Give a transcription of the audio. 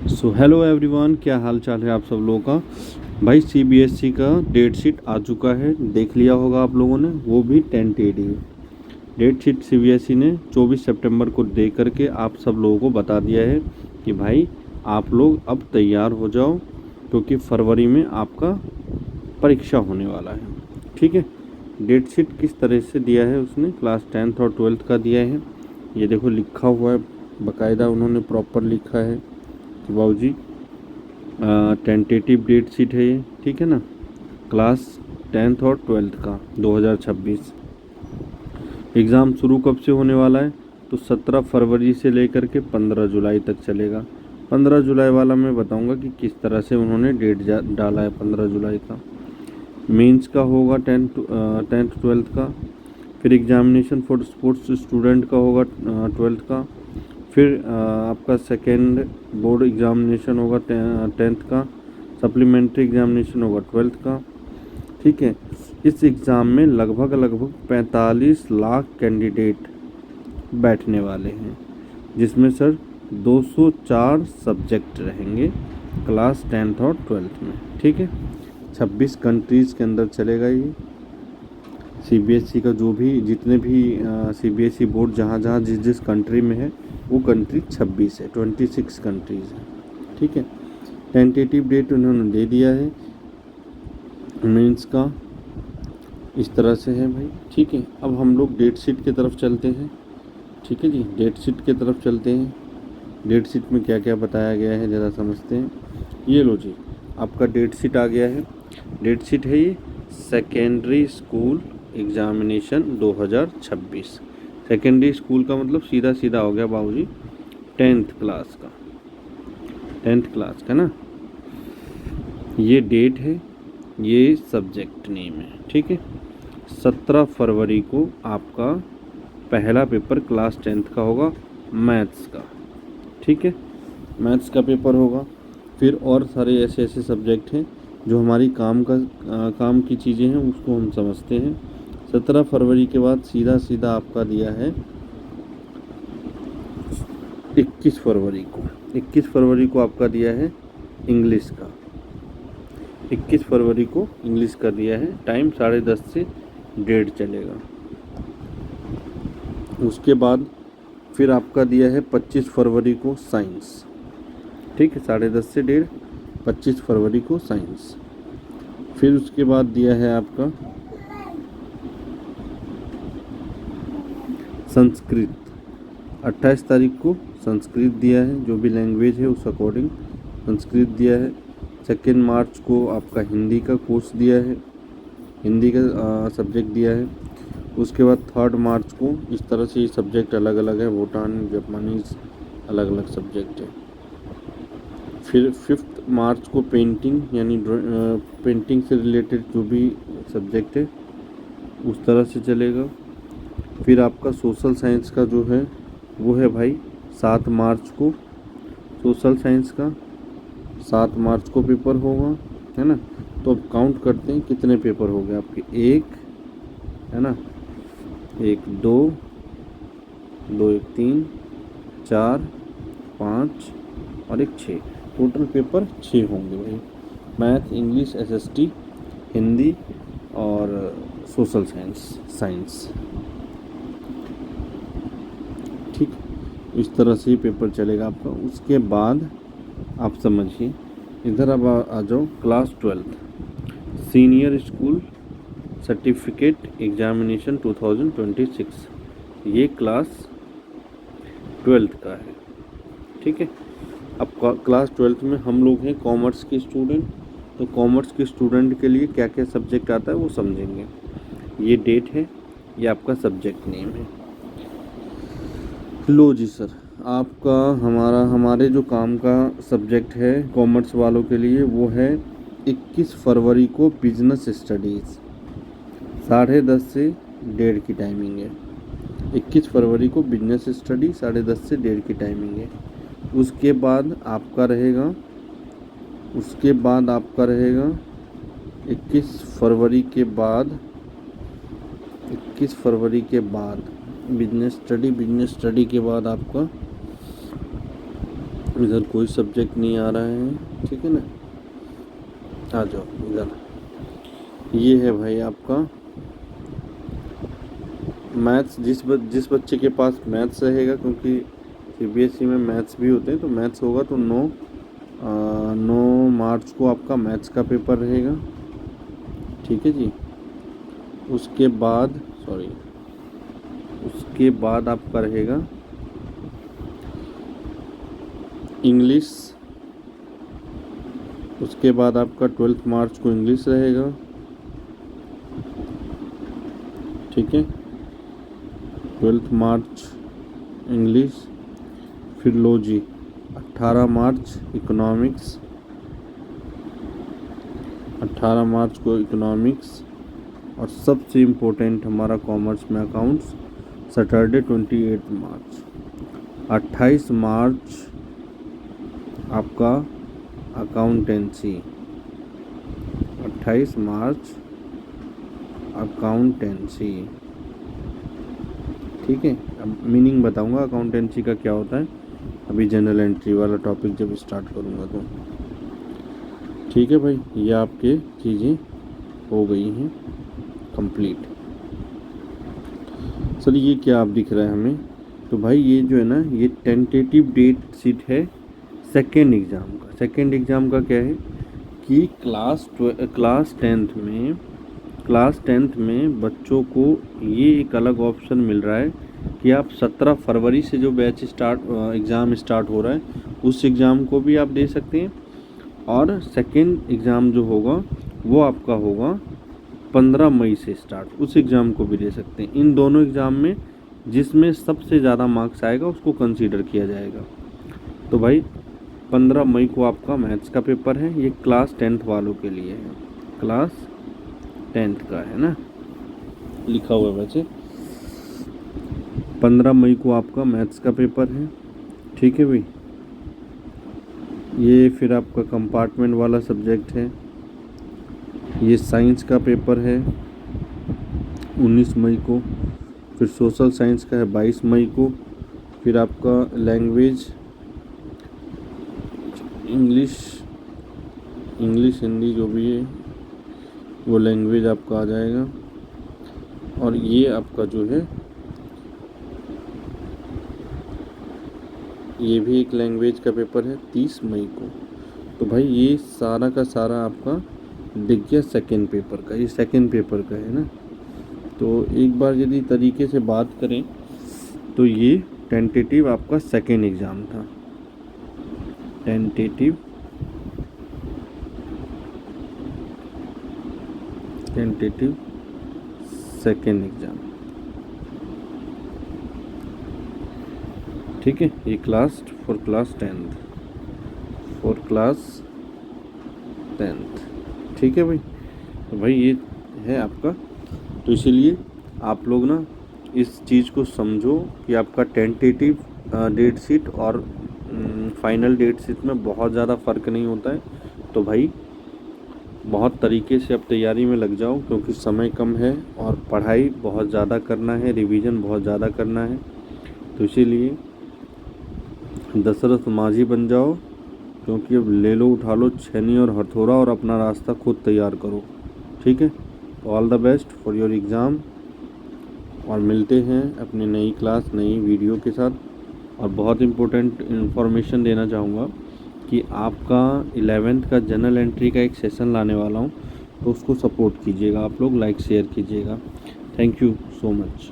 So hello everyone, क्या हाल चाल है आप सब लोगों का। भाई सीबीएसई का डेट शीट आ चुका है, देख लिया होगा आप लोगों ने, वो भी टेंटेटिव डेट शीट सीबीएसई ने 24 सितंबर को दे करके आप सब लोगों को बता दिया है कि भाई आप लोग अब तैयार हो जाओ, क्योंकि फरवरी में आपका परीक्षा होने वाला है। ठीक है, डेट शीट किस तरह से दिया है उसने, क्लास 10th और 12th का दिया है। ये देखो लिखा हुआ है, बाकायदा उन्होंने प्रॉपर लिखा है कि बाबूजी टेंटेटिव डेट शीट है ये, ठीक है ना। क्लास 10th और 12th का 2026 एग्ज़ाम शुरू कब से होने वाला है, तो 17 फरवरी से लेकर के 15 जुलाई तक चलेगा। 15 जुलाई वाला मैं बताऊंगा कि किस तरह से उन्होंने डेट डाला है। 15 जुलाई का मेंस का होगा, 10th 12th का। फिर एग्जामिनेशन फॉर स्पोर्ट्स स्टूडेंट का होगा 12th का। फिर आपका सेकेंड बोर्ड एग्जामिनेशन होगा 10th का। सप्लीमेंट्री एग्जामिनेशन होगा 12th का। ठीक है, इस एग्ज़ाम में लगभग 45 लाख कैंडिडेट बैठने वाले हैं, जिसमें सर 204 सब्जेक्ट रहेंगे क्लास 10th और 12th में। ठीक है, 26 कंट्रीज़ के अंदर चलेगा ये। सीबीएसई का जो भी जितने भी सीबीएसई बोर्ड जहाँ जहाँ जिस कंट्री में है, वो कंट्री 26 है, 26 कंट्रीज़ है। ठीक है, टेंटेटिव डेट उन्होंने दे दिया है मेंस का, इस तरह से है भाई। ठीक है, अब हम लोग डेट शीट की तरफ चलते हैं। ठीक है जी, डेट शीट की तरफ चलते हैं। डेट शीट में क्या क्या बताया गया है ज़रा समझते हैं। ये लो जी, आपका डेट शीट आ गया है। डेट शीट है ये secondary school examination 2026। Secondary school का मतलब सीधा सीधा हो गया बाबूजी 10th क्लास का, 10th क्लास का ना। ये डेट है, ये सब्जेक्ट नेम है। ठीक है, 17 फरवरी को आपका पहला पेपर क्लास 10th का होगा, मैथ्स का। ठीक है, मैथ्स का पेपर होगा। फिर और सारे ऐसे ऐसे सब्जेक्ट हैं जो हमारी काम की चीज़ें हैं, उसको हम समझते हैं। 17 फरवरी के बाद सीधा सीधा आपका दिया है 21 फरवरी को। 21 फरवरी को आपका दिया है इंग्लिश का। 21 फरवरी को इंग्लिश का दिया है, टाइम 10:30 से 1:30 चलेगा। उसके बाद फिर आपका दिया है 25 फरवरी को साइंस। ठीक है, 10:30 से 1:30, 25 फरवरी को साइंस। फिर उसके बाद दिया है आपका संस्कृत। 28 तारीख को संस्कृत दिया है, जो भी लैंग्वेज है उस अकॉर्डिंग संस्कृत दिया है। 2 मार्च को आपका हिंदी का कोर्स दिया है, हिंदी का सब्जेक्ट दिया है। उसके बाद 3 मार्च को इस तरह से ये सब्जेक्ट अलग अलग है, भूटान जापानीज़ अलग अलग सब्जेक्ट है। फिर 5 मार्च को पेंटिंग, यानी पेंटिंग से रिलेटेड जो भी सब्जेक्ट है उस तरह से चलेगा। फिर आपका सोशल साइंस का जो है वो है भाई 7 मार्च को, सोशल साइंस का 7 मार्च को पेपर होगा, है ना। तो अब काउंट करते हैं कितने पेपर हो गए आपके। 1 है ना, 1 2 2 1 3 4 5 और 1 6, टोटल पेपर 6 होंगे भाई। मैथ, इंग्लिश, एसएसटी, हिंदी और सोशल साइंस। ठीक, इस तरह से ही पेपर चलेगा आपका। उसके बाद आप समझिए, इधर अब आ जाओ class 12th senior school certificate examination 2026। ये क्लास 12th का है। ठीक है, अब क्लास 12th में हम लोग हैं कॉमर्स के स्टूडेंट, तो कॉमर्स के स्टूडेंट के लिए क्या क्या सब्जेक्ट आता है वो समझेंगे। ये डेट है, ये आपका सब्जेक्ट नेम है। लो जी सर, आपका हमारे जो काम का सब्जेक्ट है कॉमर्स वालों के लिए वो है 21 फरवरी को बिजनेस स्टडीज़, 10:30 से 1:30 की टाइमिंग है। 21 फरवरी को बिजनेस स्टडी 10:30 से 1:30 की टाइमिंग है। उसके बाद आपका रहेगा 21 फरवरी के बाद, 21 फरवरी के बाद बिजनेस स्टडी के बाद आपका इधर कोई सब्जेक्ट नहीं आ रहा है, ठीक है ना। आ जाओ इधर। ये है भाई आपका मैथ्स। जिस बच्चे के पास मैथ्स रहेगा, क्योंकि सीबीएसई में मैथ्स भी होते हैं, तो मैथ्स होगा तो 9 मार्च को आपका मैथ्स का पेपर रहेगा, ठीक है जी। उसके बाद आपका रहेगा इंग्लिश। उसके बाद आपका 12 मार्च को इंग्लिश रहेगा, ठीक है। 12 मार्च इंग्लिश। फिर लो जी 18 मार्च इकोनॉमिक्स। 18 मार्च को इकोनॉमिक्स। और सबसे इम्पोर्टेंट हमारा कॉमर्स में अकाउंट्स, सैटरडे 28 मार्च। 28 मार्च आपका अकाउंटेंसी। 28 मार्च अकाउंटेंसी, ठीक है। अब मीनिंग बताऊंगा अकाउंटेंसी का क्या होता है अभी जनरल एंट्री वाला टॉपिक जब स्टार्ट करूंगा तो, ठीक है भाई। ये आपके चीज़ें हो गई हैं कंप्लीट। सर ये क्या आप दिख रहा है हमें, तो भाई ये जो है ना, ये टेंटेटिव डेट शीट है सेकेंड एग्ज़ाम का। सेकेंड एग्ज़ाम का क्या है कि क्लास टेंथ में बच्चों को ये एक अलग ऑप्शन मिल रहा है कि आप 17 फरवरी से जो बैच एग्ज़ाम स्टार्ट हो रहा है उस एग्ज़ाम को भी आप दे सकते हैं, और सेकेंड एग्ज़ाम जो होगा वो आपका होगा 15 मई से स्टार्ट, उस एग्ज़ाम को भी दे सकते हैं। इन दोनों एग्ज़ाम में जिसमें सबसे ज़्यादा मार्क्स आएगा उसको कंसीडर किया जाएगा। तो भाई 15 मई को आपका मैथ्स का पेपर है, ये क्लास 10th वालों के लिए है, क्लास 10th का है ना, लिखा हुआ है वैसे। 15 मई को आपका मैथ्स का पेपर है, ठीक है भाई। ये फिर आपका कंपार्टमेंट वाला सब्जेक्ट है। ये साइंस का पेपर है 19 मई को। फिर सोशल साइंस का है 22 मई को। फिर आपका लैंग्वेज इंग्लिश हिंदी जो भी है वो लैंग्वेज आपका आ जाएगा। और ये आपका जो है ये भी एक लैंग्वेज का पेपर है 30 मई को। तो भाई ये सारा का सारा आपका दिख गया सेकेंड पेपर का, ये सेकेंड पेपर का है ना। तो एक बार यदि तरीके से बात करें तो ये टेंटेटिव आपका सेकेंड एग्ज़ाम था, टेंटेटिव सेकेंड एग्ज़ाम, ठीक है। ये क्लास 10th, ठीक है भाई। तो भाई ये है आपका, तो इसीलिए आप लोग ना इस चीज़ को समझो कि आपका टेंटेटिव डेट शीट और फाइनल डेट शीट में बहुत ज़्यादा फ़र्क नहीं होता है। तो भाई बहुत तरीके से अब तैयारी में लग जाओ, क्योंकि समय कम है और पढ़ाई बहुत ज़्यादा करना है, रिवीजन बहुत ज़्यादा करना है। तो इसीलिए दशरथ माझी बन जाओ, क्योंकि अब ले लो उठा लो छेनी और हथौड़ा और अपना रास्ता खुद तैयार करो, ठीक है। तो all the best for your exam, और मिलते हैं अपनी नई क्लास नई वीडियो के साथ। और बहुत इम्पोर्टेंट इन्फॉर्मेशन देना चाहूँगा कि आपका 11th का जनरल एंट्री का एक सेशन लाने वाला हूँ, तो उसको सपोर्ट कीजिएगा आप लोग, लाइक शेयर कीजिएगा। Thank you so much.